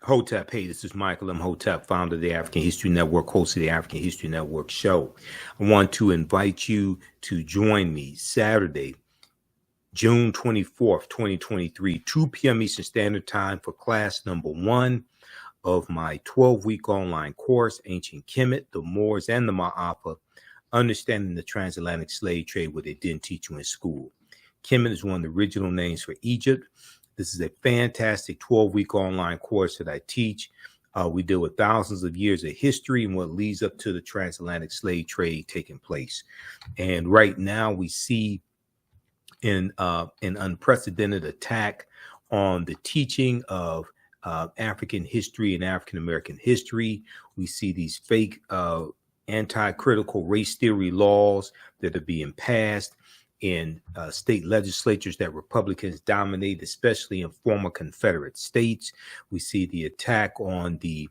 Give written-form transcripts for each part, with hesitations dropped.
Hotep, hey, this is Michael Imhotep, founder of the African History Network, host of the African History Network show. I want to invite you to join me Saturday, June 24th, 2023, 2 p.m. Eastern Standard Time for class number 1 of my 12-week online course, Ancient Kemet, the Moors, and the Ma'afa, Understanding the Transatlantic Slave Trade, what they didn't teach you in school. Kemet is one of the original names for Egypt. This is a fantastic 12-week online course that I teach. We deal with thousands of years of history and what leads up to the transatlantic slave trade taking place. And right now we see an unprecedented attack on the teaching of African history and African American history. We see these fake anti-critical race theory laws that are being passed in state legislatures that Republicans dominate, especially in former Confederate states. We see the attack on the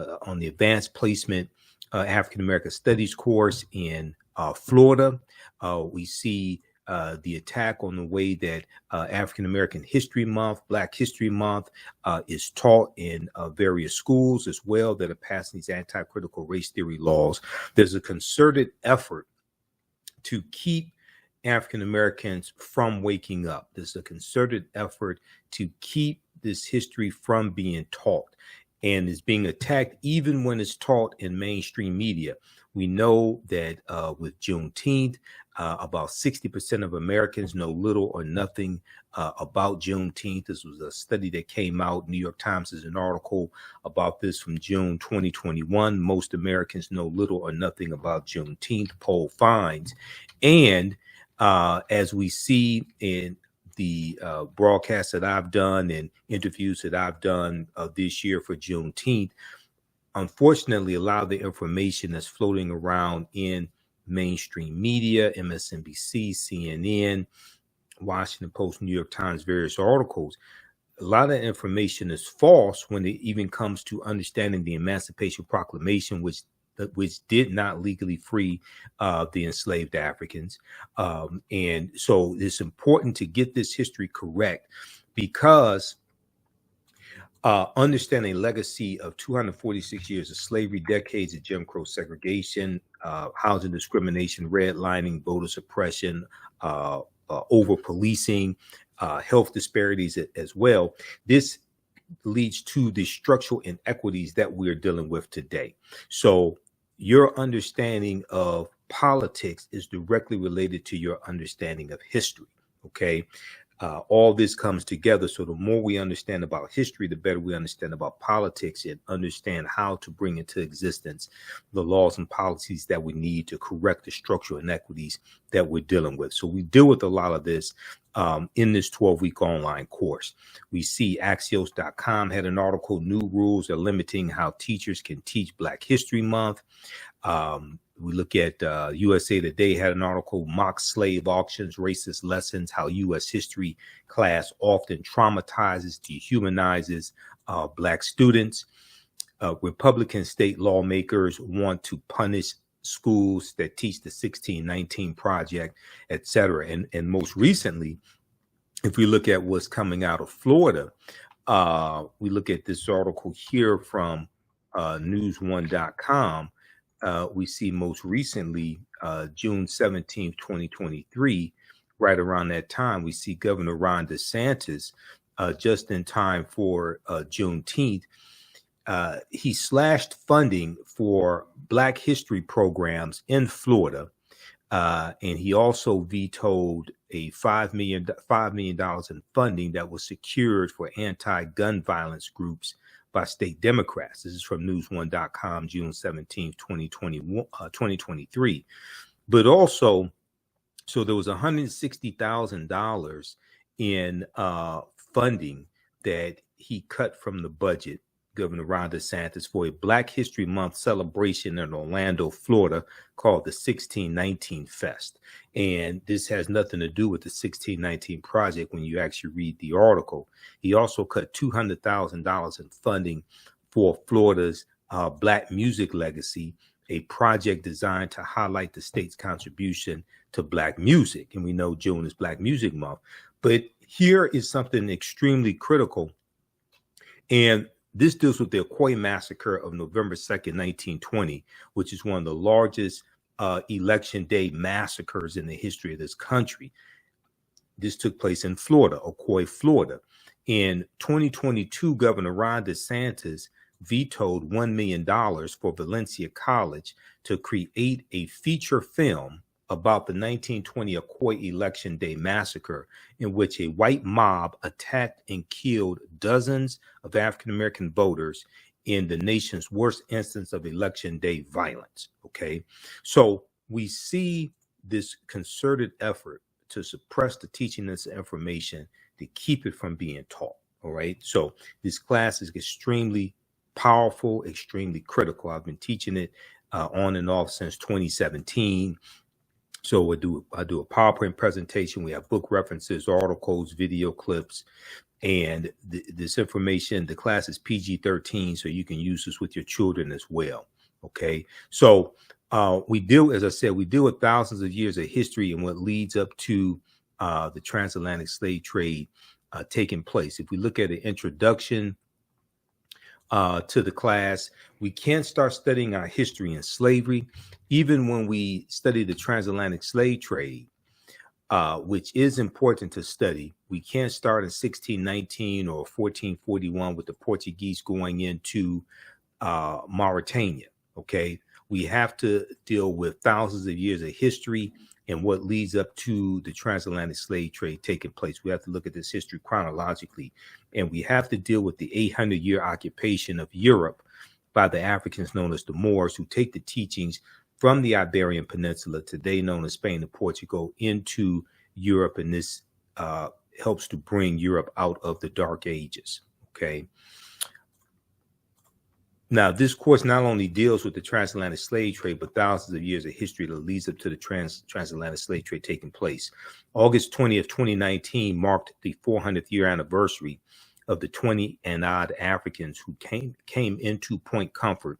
advanced placement African American Studies course in Florida. We see the attack on the way that African American History Month, Black History Month is taught in various schools as well that are passing these anti-critical race theory laws. There's a concerted effort to keep African Americans from waking up. There's a concerted effort to keep this history from being taught, and is being attacked even when it's taught in mainstream media. We know that with Juneteenth, about 60% of Americans know little or nothing about Juneteenth. This was a study that came out. New York Times has an article about this from June 2021. Most Americans know little or nothing about Juneteenth, poll finds. And as we see in the broadcasts that I've done and interviews that I've done this year for Juneteenth, unfortunately, a lot of the information that's floating around in mainstream media, MSNBC, CNN, Washington Post, New York Times, various articles, a lot of that information is false when it even comes to understanding the Emancipation Proclamation, which did not legally free the enslaved Africans. And so it's important to get this history correct, because understanding a legacy of 246 years of slavery, decades of Jim Crow segregation, housing discrimination, redlining, voter suppression, over-policing, health disparities as well. This leads to the structural inequities that we're dealing with today. So your understanding of politics is directly related to your understanding of history, okay? All this comes together. So the more we understand about history, the better we understand about politics and understand how to bring into existence the laws and policies that we need to correct the structural inequities that we're dealing with. So we deal with a lot of this in this 12-week online course. We see Axios.com had an article, New Rules Are Limiting How Teachers Can Teach Black History Month. We look at USA Today had an article, Mock Slave Auctions, Racist Lessons, How U.S. History Class Often Traumatizes, Dehumanizes Black Students. Republican state lawmakers want to punish schools that teach the 1619 Project, etc. And most recently, if we look at what's coming out of Florida, we look at this article here from news1.com. We see most recently, June 17th, 2023, right around that time, we see Governor Ron DeSantis, just in time for Juneteenth, he slashed funding for Black history programs in Florida. And he also vetoed a $5 million in funding that was secured for anti-gun violence groups by state Democrats. This is from news1.com, June 17th, 2023. But also, so there was $160,000 in funding that he cut from the budget, Governor Ron DeSantis, for a Black History Month celebration in Orlando, Florida, called the 1619 Fest. And this has nothing to do with the 1619 Project when you actually read the article. He also cut $200,000 in funding for Florida's Black Music Legacy, a project designed to highlight the state's contribution to Black music. And we know June is Black Music Month. But here is something extremely critical And this deals with the Ocoee Massacre of November 2nd, 1920, which is one of the largest election day massacres in the history of this country. This took place in Florida, Ocoee, Florida. In 2022, Governor Ron DeSantis vetoed $1 million for Valencia College to create a feature film about the 1920 Ocoee Election Day massacre, in which a white mob attacked and killed dozens of African-American voters in the nation's worst instance of election day violence. Okay, so we see this concerted effort to suppress the teaching this information, to keep it from being taught. All right, so this class is extremely powerful, extremely critical. I've been teaching it on and off since 2017. So I do a PowerPoint presentation. We have book references, articles, video clips, and this information. The class is PG-13, so you can use this with your children as well. Okay, so we deal, as I said, we deal with thousands of years of history and what leads up to the transatlantic slave trade taking place. If we look at an introduction to the class, we can't start studying our history in slavery. Even when we study the transatlantic slave trade, which is important to study, we can't start in 1619 or 1441 with the Portuguese going into Mauritania. Okay, we have to deal with thousands of years of history and what leads up to the transatlantic slave trade taking place. We have to look at this history chronologically, and we have to deal with the 800-year occupation of Europe by the Africans known as the Moors, who take the teachings from the Iberian Peninsula, today known as Spain and Portugal, into Europe, and this helps to bring Europe out of the Dark Ages. Okay. Now, this course not only deals with the transatlantic slave trade, but thousands of years of history that leads up to the transatlantic slave trade taking place. August 20th, 2019 marked the 400th year anniversary of the 20 and odd Africans who came into Point Comfort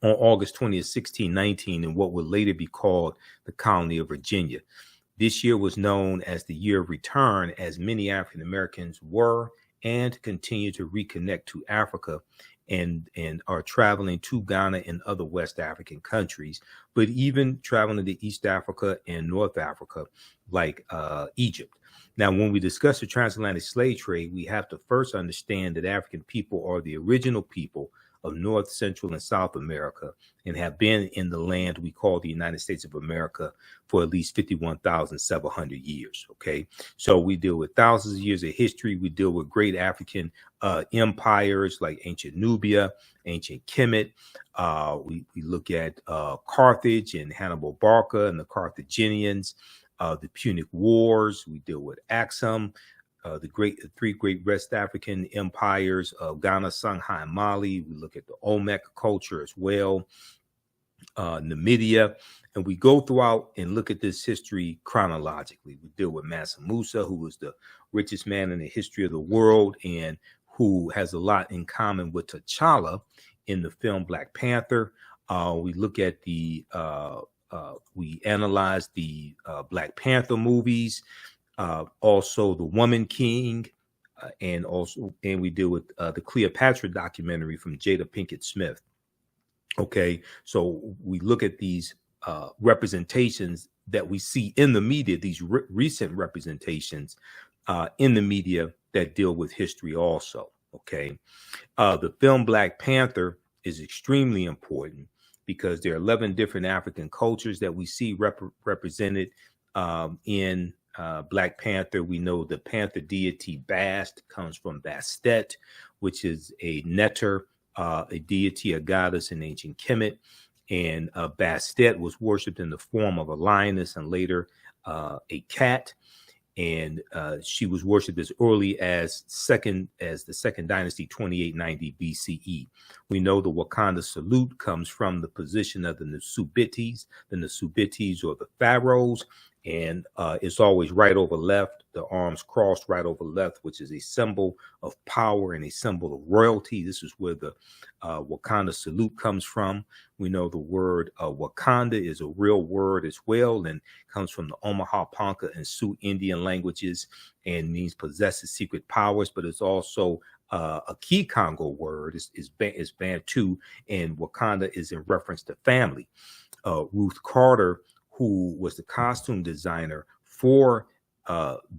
on August 20th, 1619, in what would later be called the colony of Virginia. This year was known as the year of return, as many African Americans were and continue to reconnect to Africa and are traveling to Ghana and other West African countries, but even traveling to East Africa and North Africa, like Egypt. Now, when we discuss the transatlantic slave trade, we have to first understand that African people are the original people of North, Central, and South America, and have been in the land we call the United States of America for at least 51,700 years. Okay, so we deal with thousands of years of history. We deal with great African empires like ancient Nubia, ancient Kemet. We look at Carthage and Hannibal Barca and the Carthaginians, the Punic Wars. We deal with Axum. The three great West African empires of Ghana, Songhai, and Mali. We look at the Olmec culture as well, Namibia, and we go throughout and look at this history chronologically. We deal with Mansa Musa, who was the richest man in the history of the world and who has a lot in common with T'Challa in the film Black Panther. We look at we analyze the Black Panther movies. Also the Woman King, and we deal with the Cleopatra documentary from Jada Pinkett Smith. Okay, so we look at these representations that we see in the media, these recent representations in the media that deal with history also. Okay, the film Black Panther is extremely important because there are 11 different African cultures that we see represented in Black Panther. We know the panther deity Bast comes from Bastet, which is a neter, a deity, a goddess in ancient Kemet. And Bastet was worshipped in the form of a lioness and later a cat. And she was worshipped as early as the second dynasty, 2890 BCE. We know the Wakanda salute comes from the position of the Nsubitis or the pharaohs. And it's always right over left, the arms crossed right over left, which is a symbol of power and a symbol of royalty. This is where the Wakanda salute comes from. We know the word Wakanda is a real word as well and comes from the Omaha, Ponca, and Sioux Indian languages and means possesses secret powers, but it's also a key Congo word is Bantu, and Wakanda is in reference to family. Ruth Carter, who was the costume designer for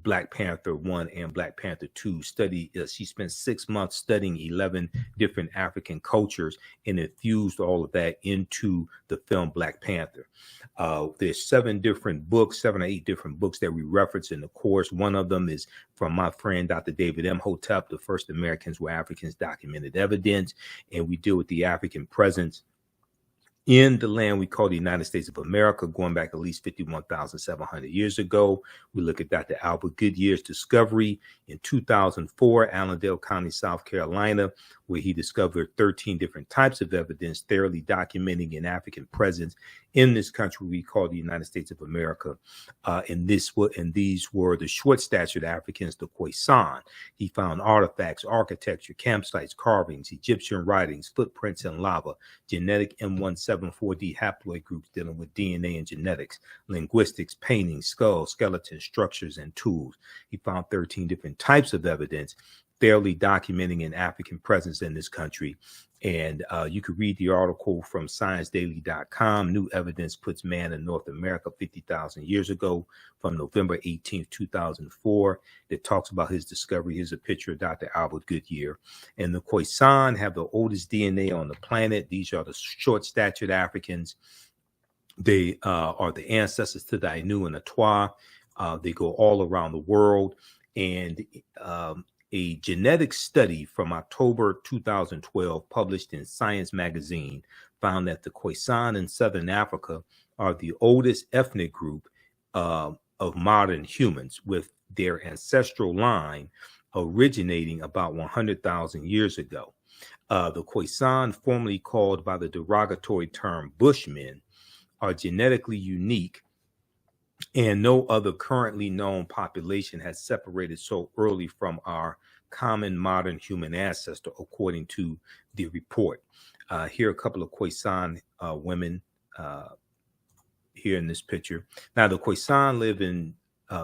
Black Panther 1 and Black Panther 2, she spent 6 months studying 11 different African cultures and infused all of that into the film Black Panther. There's 7 or 8 different books that we reference in the course. One of them is from my friend, Dr. David Imhotep, The First Americans Were Africans, Documented Evidence, and we deal with the African presence in the land we call the United States of America, going back at least 51,700 years ago. We look at Dr. Albert Goodyear's discovery in 2004, Allendale County, South Carolina, where he discovered 13 different types of evidence thoroughly documenting an African presence in this country we call the United States of America. And these were the short-statured Africans, the Khoisan. He found artifacts, architecture, campsites, carvings, Egyptian writings, footprints in lava, genetic M174D haploid groups dealing with DNA and genetics, linguistics, paintings, skulls, skeletons, structures, and tools. He found 13 different types of evidence thoroughly documenting an African presence in this country. And you could read the article from ScienceDaily.com, New Evidence Puts Man in North America 50,000 Years Ago, from November 18th, 2004, that talks about his discovery. Here's a picture of Dr. Albert Goodyear. And the Khoisan have the oldest DNA on the planet. These are the short-statured Africans. They are the ancestors to the Ainu and the Twa. They go all around the world. And a genetic study from October 2012 published in Science magazine found that the Khoisan in Southern Africa are the oldest ethnic group of modern humans, with their ancestral line originating about 100,000 years ago. The Khoisan, formerly called by the derogatory term Bushmen, are genetically unique, and no other currently known population has separated so early from our common modern human ancestor, according to the report. Here are a couple of Khoisan women here in this picture. Now, the Khoisan live in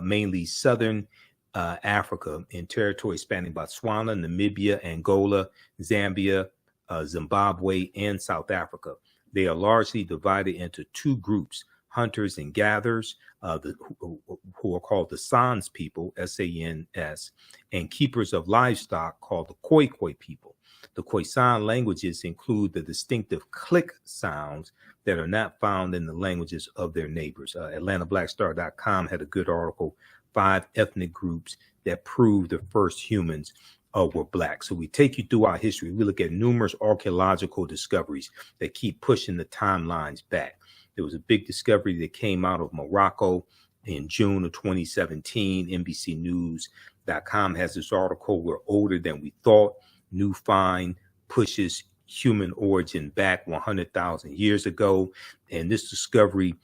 mainly southern Africa, in territory spanning Botswana, Namibia, Angola, Zambia, Zimbabwe, and South Africa. They are largely divided into 2 groups: hunters and gatherers, who are called the Sans people, S-A-N-S, and keepers of livestock, called the Khoikhoi people. The Khoisan languages include the distinctive click sounds that are not found in the languages of their neighbors. AtlantaBlackStar.com had a good article, 5 ethnic groups that prove the first humans were Black. So we take you through our history. We look at numerous archaeological discoveries that keep pushing the timelines back. There was a big discovery that came out of Morocco in June of 2017. NBCnews.com has this article, "We're older than we thought. New find pushes human origin back 100,000 years ago." And this discovery,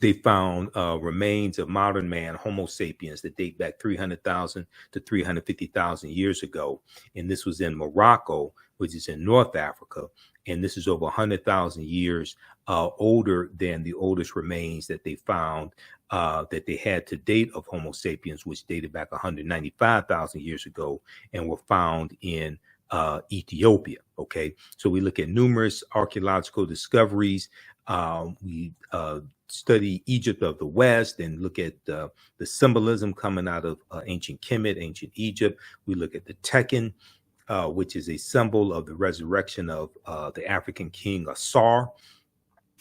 they found remains of modern man, Homo sapiens, that date back 300,000 to 350,000 years ago. And this was in Morocco, which is in North Africa. And this is over 100,000 years older than the oldest remains that they found that they had to date of Homo sapiens, which dated back 195,000 years ago and were found in Ethiopia. Okay, so we look at numerous archaeological discoveries. We study Egypt of the West and look at the symbolism coming out of ancient Kemet, ancient Egypt. We look at the Tekken, which is a symbol of the resurrection of the African king Asar.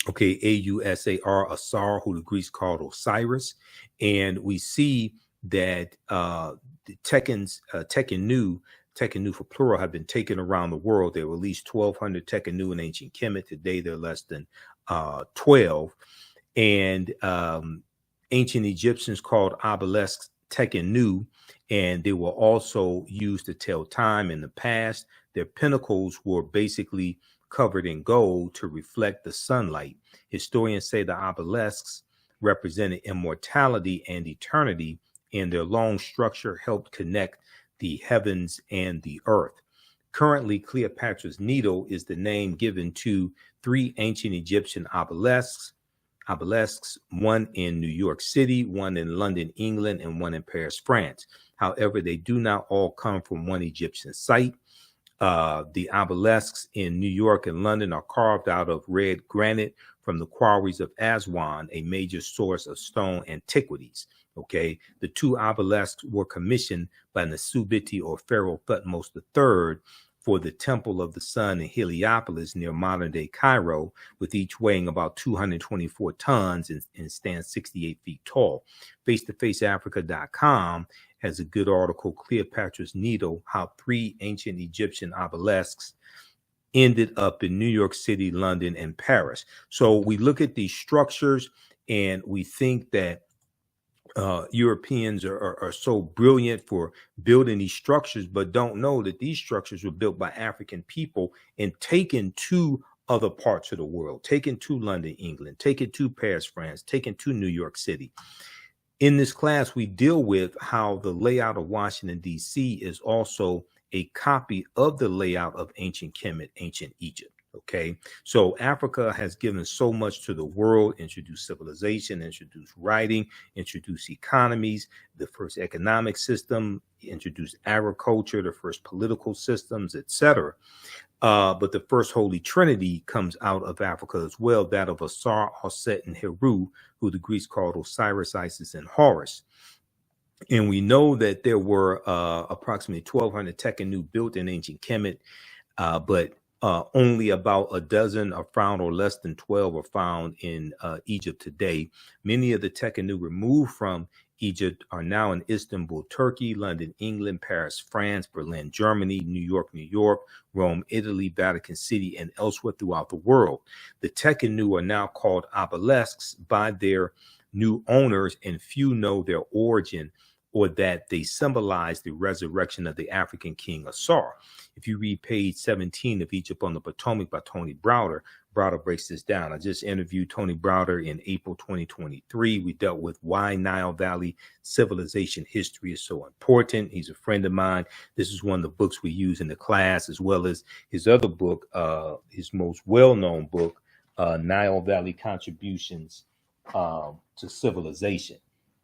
Okay, A-U-S-A-R, Asar, who the Greeks called Osiris. And we see that the Tekkenu for plural, have been taken around the world. There were at least 1,200 Tekkenu in ancient Kemet. Today, there are less than 12. And ancient Egyptians called obelisks Tekkenu, and they were also used to tell time in the past. Their pinnacles were basically covered in gold to reflect the sunlight. Historians say the obelisks represented immortality and eternity, and their long structure helped connect the heavens and the earth. Currently, Cleopatra's Needle is the name given to 3 ancient Egyptian obelisks obelisks, one in New York City, one in London, England, and one in Paris, France. However, they do not all come from one Egyptian site. The obelisks in New York and London are carved out of red granite from the quarries of Aswan, a major source of stone antiquities. Okay, the two obelisks were commissioned by Nasubiti or Pharaoh Thutmose III for the Temple of the Sun in Heliopolis near modern-day Cairo, with each weighing about 224 tons and stands 68 feet tall. FaceToFaceAfrica.com has a good article, Cleopatra's Needle, how 3 ancient Egyptian obelisks ended up in New York City, London, and Paris. So we look at these structures and we think that Europeans are so brilliant for building these structures, but don't know that these structures were built by African people and taken to other parts of the world, taken to London, England, taken to Paris, France, taken to New York City. In this class, we deal with how the layout of Washington, D.C. is also a copy of the layout of ancient Kemet, ancient Egypt. Okay, so Africa has given so much to the world, introduced civilization, introduced writing, introduced economies, the first economic system, introduced agriculture, the first political systems, etc. But the first Holy Trinity comes out of Africa as well, that of Asar, Osset, and Heru, who the Greeks called Osiris, Isis, and Horus. And we know that there were approximately 1,200 Tekenu built in ancient Kemet, but only about a dozen are found, or less than 12 are found in Egypt today. Many of the Tekenu removed from Egypt are now in Istanbul, Turkey, London, England, Paris, France, Berlin, Germany, New York, Rome, Italy, Vatican City, and elsewhere throughout the world. The Tekenu are now called obelisks by their new owners, and few know their origin or that they symbolize the resurrection of the African king Asar. If you read page 17 of Egypt on the Potomac by Tony Browder, Browder breaks this down. I just interviewed Tony Browder in April 2023. We dealt with why Nile Valley civilization history is so important. He's a friend of mine. This is one of the books we use in the class, as well as his other book, his most well-known book, Nile Valley Contributions to Civilization.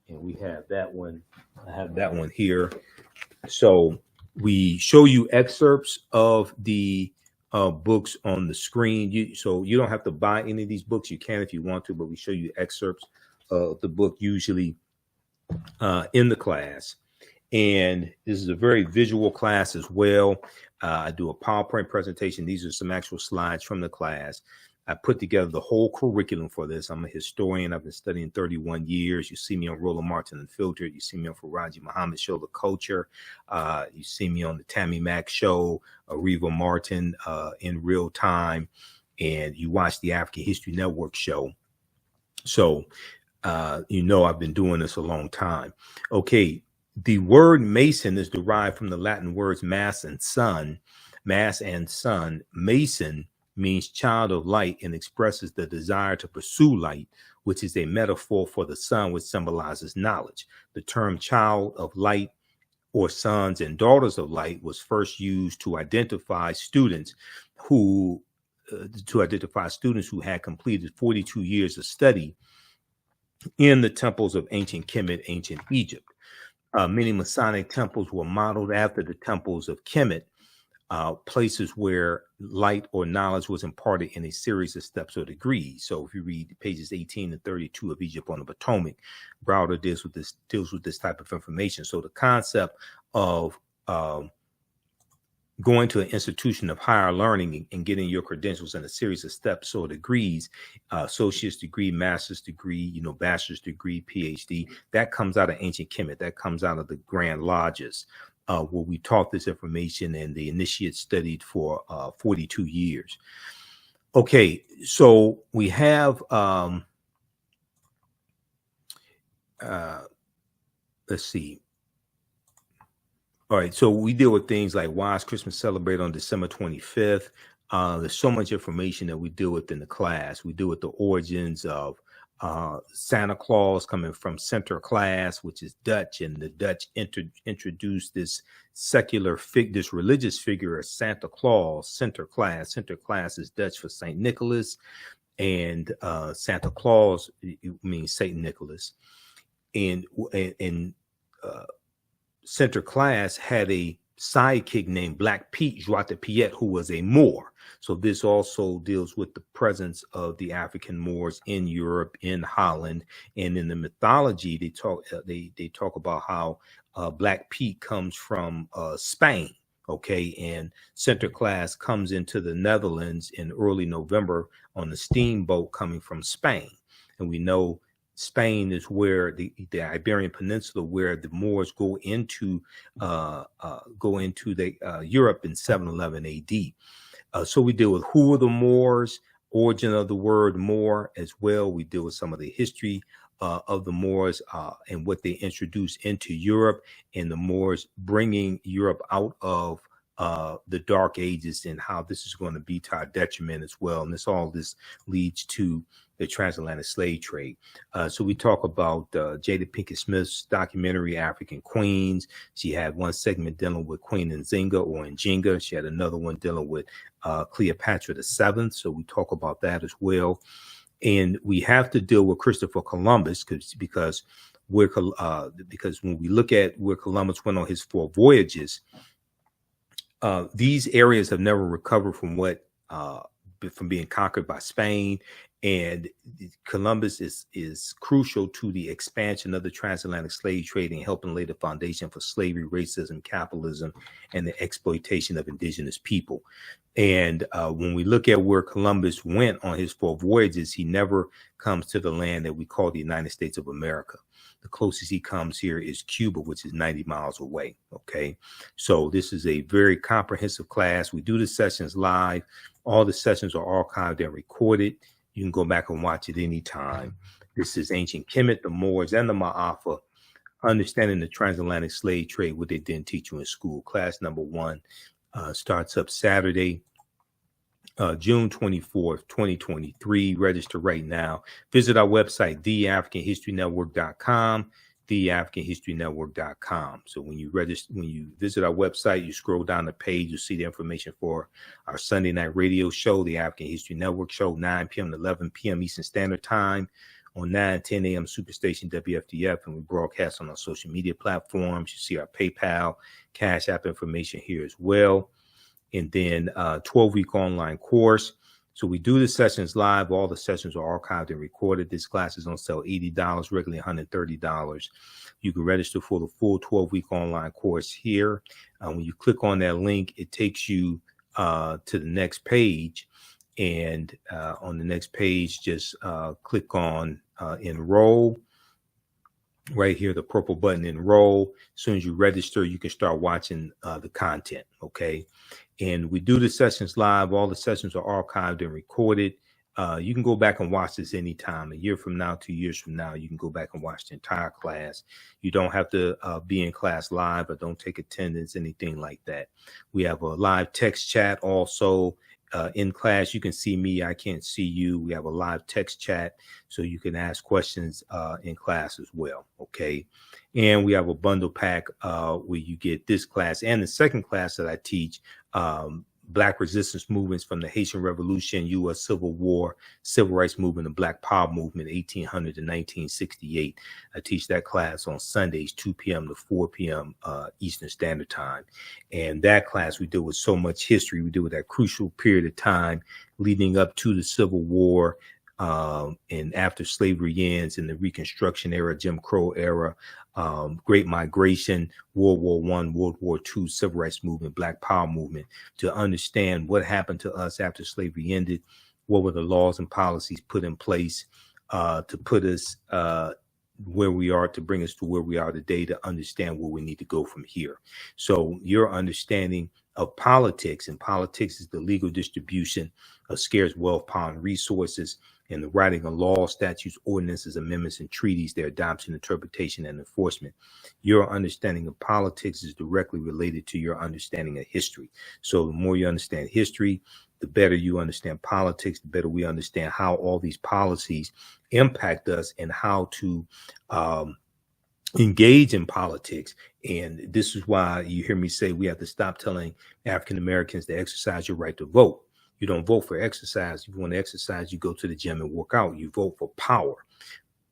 And we have that one. I have that one here. So we show you excerpts of the books on the screen. So you don't have to buy any of these books. You can if you want to, but we show you excerpts of the book usually in the class. And this is a very visual class as well. I do a PowerPoint presentation. These are some actual slides from the class. I put together the whole curriculum for this. I'm a historian. I've been studying 31 years. You see me on Roland Martin Unfiltered. You see me on Faraji Muhammad Show, The Culture. You see me on the Tammy Mack Show, Reva Martin in real time. And you watch the African History Network show. So, you know, I've been doing this a long time. Okay. The word Mason is derived from the Latin words mass and sun. Mass and sun. Mason means child of light and expresses the desire to pursue light, which is a metaphor for the sun, which symbolizes knowledge. The term child of light or sons and daughters of light was first used to identify students who had completed 42 years of study in the temples of ancient Kemet, ancient Egypt. Many Masonic temples were modeled after the temples of Kemet, places where light or knowledge was imparted in a series of steps or degrees. So if you read pages 18 and 32 of Egypt on the Potomac, Browder deals with this type of information. So the concept of going to an institution of higher learning and getting your credentials in a series of steps or degrees, associate's degree, master's degree, bachelor's degree, PhD, that comes out of ancient Kemet. That comes out of the Grand Lodges, where we taught this information and the initiates studied for 42 years. Okay, so we have, let's see. All right, so we deal with things like why is Christmas celebrated on December 25th? There's so much information that we deal with in the class. We deal with the origins of Santa Claus coming from Sinterklaas, which is Dutch, and the Dutch introduced this this religious figure of Santa Claus, Sinterklaas. Sinterklaas is Dutch for Saint Nicholas, and Santa Claus means Saint Nicholas, and center class had a sidekick named Black Pete Joie de Piet, who was a Moor. So this also deals with the presence of the African Moors in Europe, in Holland, and in the mythology they talk about how Black Pete comes from Spain. Okay, and center class comes into the Netherlands in early November on the steamboat coming from Spain, and we know Spain is where the Iberian Peninsula, where the Moors go into Europe in 711 A.D. So we deal with who are the Moors, origin of the word Moor as well. We deal with some of the history of the Moors and what they introduced into Europe, and the Moors bringing Europe out of the Dark Ages, and how this is going to be to our detriment as well. And this leads to the transatlantic slave trade. So we talk about Jada Pinkett Smith's documentary, African Queens. She had one segment dealing with Queen Nzinga or Njinga. She had another one dealing with Cleopatra VII. So we talk about that as well. And we have to deal with Christopher Columbus because when we look at where Columbus went on his 4 voyages, these areas have never recovered from from being conquered by Spain, and Columbus is crucial to the expansion of the transatlantic slave trade and helping lay the foundation for slavery, racism, capitalism, and the exploitation of indigenous people. And when we look at where Columbus went on his 4 voyages, he never comes to the land that we call the United States of America. The closest he comes here is Cuba, which is 90 miles away. Okay, so this is a very comprehensive class. We do the sessions live. All the sessions are archived and recorded. You can go back and watch it anytime. This is Ancient Kemet, the Moors, and the Ma'afa, understanding the transatlantic slave trade, what they didn't teach you in school. Class number 1 starts up Saturday, June 24th, 2023. Register right now. Visit our website, theafricanhistorynetwork.com, theafricanhistorynetwork.com. So when you visit our website, you scroll down the page, you'll see the information for our Sunday night radio show, the African History Network show, 9 p.m. to 11 p.m. Eastern Standard Time on 9:10 a.m. Superstation WFDF, and we broadcast on our social media platforms. You see our PayPal, Cash App information here as well. And then 12-week online course. So we do the sessions live. All the sessions are archived and recorded. This class is on sale $80, regularly $130. You can register for the full 12-week online course here. When you click on that link, it takes you to the next page. And on the next page, just click on enroll. Right here, the purple button, enroll. As soon as you register, you can start watching the content. Okay. And we do the sessions live. All the sessions are archived and recorded. You can go back and watch this anytime. A year from now, 2 years from now, you can go back and watch the entire class. You don't have to be in class live, or don't take attendance, anything like that. We have a live text chat also. In class, you can see me, I can't see you. We have a live text chat, so you can ask questions in class as well. Okay. And we have a bundle pack where you get this class and the second class that I teach, Black resistance movements from the Haitian Revolution, U.S. Civil War, Civil Rights Movement, and Black Power Movement, 1800 to 1968. I teach that class on Sundays, 2 p.m. to 4 p.m. Eastern Standard Time. And that class, we deal with so much history. We deal with that crucial period of time leading up to the Civil War, and after slavery ends, in the Reconstruction era, Jim Crow era, Great Migration, World War I, World War II, Civil Rights Movement, Black Power Movement, to understand what happened to us after slavery ended, what were the laws and policies put in place to put us where we are, to bring us to where we are today, to understand where we need to go from here. So your understanding of politics, and politics is the legal distribution of scarce wealth, power, and resources, and the writing of laws, statutes, ordinances, amendments, and treaties, their adoption, interpretation, and enforcement. Your understanding of politics is directly related to your understanding of history. So the more you understand history, the better you understand politics, the better we understand how all these policies impact us and how to engage in politics. And this is why you hear me say we have to stop telling African Americans to exercise your right to vote. You don't vote for exercise. If you want to exercise, you go to the gym and work out. You vote for power.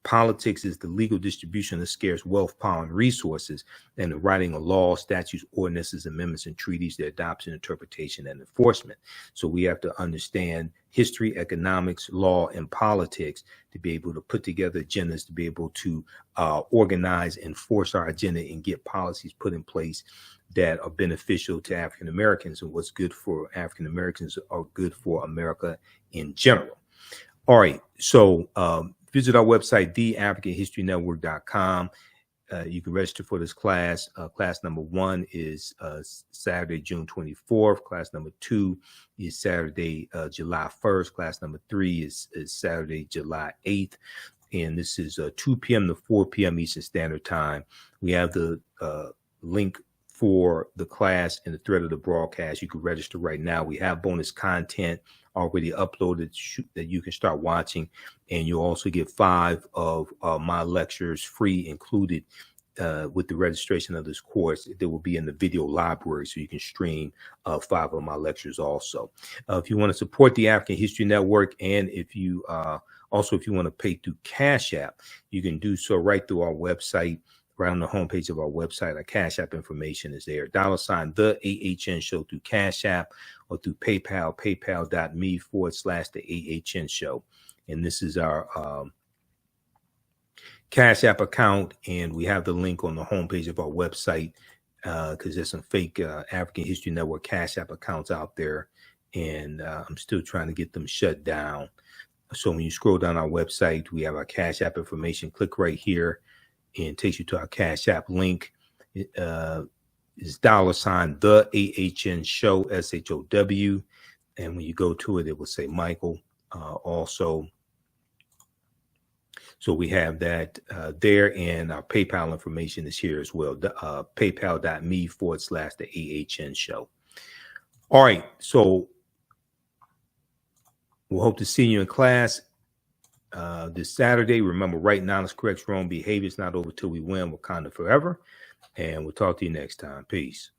Politics is the legal distribution of scarce wealth, power, and resources, and the writing of laws, statutes, ordinances, amendments, and treaties, their adoption, interpretation, and enforcement. So we have to understand history, economics, law, and politics to be able to put together agendas, to be able to organize and force our agenda and get policies put in place that are beneficial to African Americans, and what's good for African Americans are good for America in general. All right, so visit our website, theafricanhistorynetwork.com. You can register for this class. Class number 1 is Saturday, June 24th. Class number 2 is Saturday, July 1st. Class number 3 is Saturday, July 8th. And this is 2 p.m. to 4 p.m. Eastern Standard Time. We have the link for the class in the thread of the broadcast. You can register right now. We have bonus content already uploaded that you can start watching, and you'll also get 5 of my lectures free included with the registration of this course. There will be in the video library, so you can stream 5 of my lectures also. If you want to support the African History Network, and if you if you want to pay through Cash App, you can do so right through our website. Right on the homepage of our website, our Cash App information is there. $ the AHN show through Cash App, or through PayPal, paypal.me/the AHN show. And this is our Cash App account. And we have the link on the homepage of our website because there's some fake African History Network Cash App accounts out there. And I'm still trying to get them shut down. So when you scroll down our website, we have our Cash App information. Click right here, and takes you to our Cash App link. Is $ the AHN show, SHOW. And when you go to it, it will say Michael also. So we have that there, and our PayPal information is here as well. paypal.me/the AHN show. All right. So we'll hope to see you in class this Saturday. Remember, right knowledge corrects wrong behavior. It's not over till we win. Wakanda forever. And we'll talk to you next time. Peace.